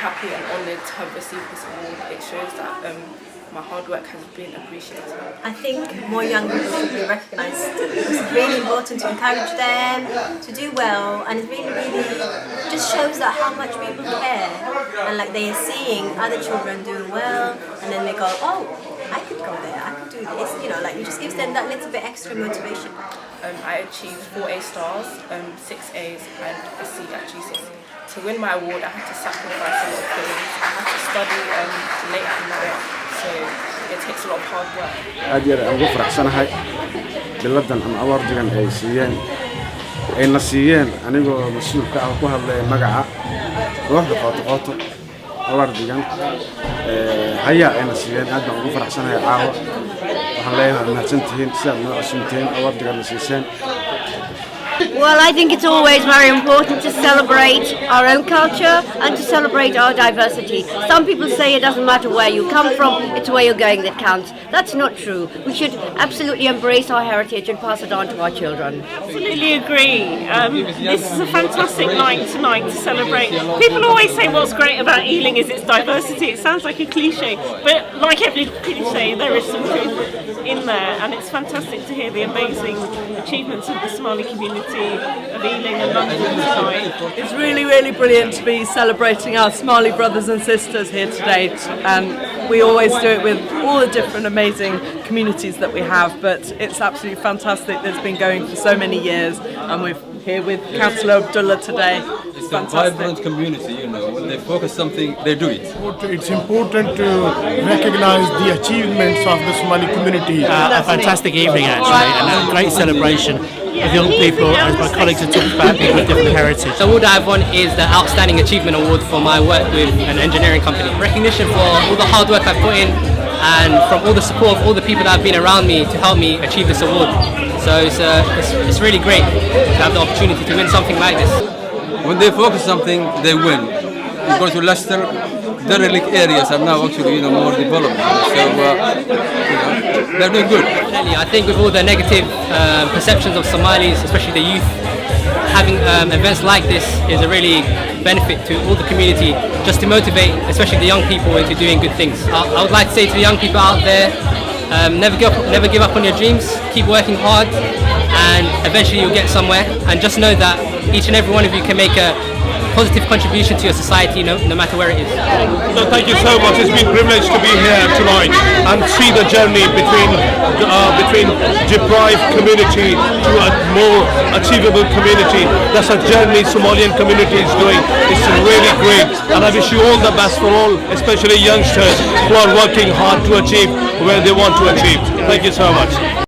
happy and honoured to have received this award. It shows that my hard work has been appreciated. I think more young people should be recognised. It's really important to encourage them to do well, and it really just shows that how much people care, and like they are seeing other children doing well, and then they go, oh, I could go there, I could do this, you know, like it just gives them that little bit extra motivation. I achieved 4 A stars, 6 A's and a C at GCSE. To win my award I had to sacrifice a lot of things. I had to study late at night, so it takes a lot of hard work. aad iyo aad ugu faraxsanahay biladan ama awardigan ay na siiyeen anigoo mas'uulka ah ku hadlay magaca kooxda qoto awardigan haya ay na siiyeen aad baan ugu faraxsanahay caawa waxaan leeyahay mahadsantihiin sidaad noo casuumteen awardigan na siiseen. Well, I think it's always very important to celebrate our own culture and to celebrate our diversity. Some people say it doesn't matter where you come from, it's where you're going that counts. That's not true. We should absolutely embrace our heritage and pass it on to our children. Absolutely agree. This is a fantastic night tonight to celebrate. People always say what's great about Ealing is its diversity. It sounds like a cliche, but like every cliche, there is some truth in there, and it's fantastic to hear the amazing achievements of the Somali community of Ealing and London tonight. It's really brilliant to be celebrating our Somali brothers and sisters here today, and we always do it with all the different amazing communities that we have, but it's absolutely fantastic that it's been going for so many years, and we're here with Councillor Abdullah today. It's a vibrant community, you know. When they focus something, they do it. It's important to recognize the achievements of the Somali community. A fantastic evening actually, and a great celebration of young people, as my colleagues have talked about, people with different heritage. The award I've won is the Outstanding Achievement Award for my work with an engineering company. Recognition for all the hard work I've put in and from all the support of all the people that have been around me to help me achieve this award. So it's really great to have the opportunity to win something like this. When they focus something, they win. You go to Leicester, derelict areas are now actually, you know, more developed. So you know, they're doing good. I think with all the negative perceptions of Somalis, especially the youth, having events like this is a really benefit to all the community, just to motivate, especially the young people, into doing good things. I would like to say to the young people out there, never give up on your dreams, keep working hard, and eventually you'll get somewhere. And just know that each and every one of you can make a positive contribution to your society, no matter where it is. So thank you so much. It's been a privilege to be here tonight and see the journey between deprived community to a more achievable community. That's a journey Somalian community is doing. It's really great, and I wish you all the best for all, especially youngsters who are working hard to achieve where they want to achieve. Thank you so much.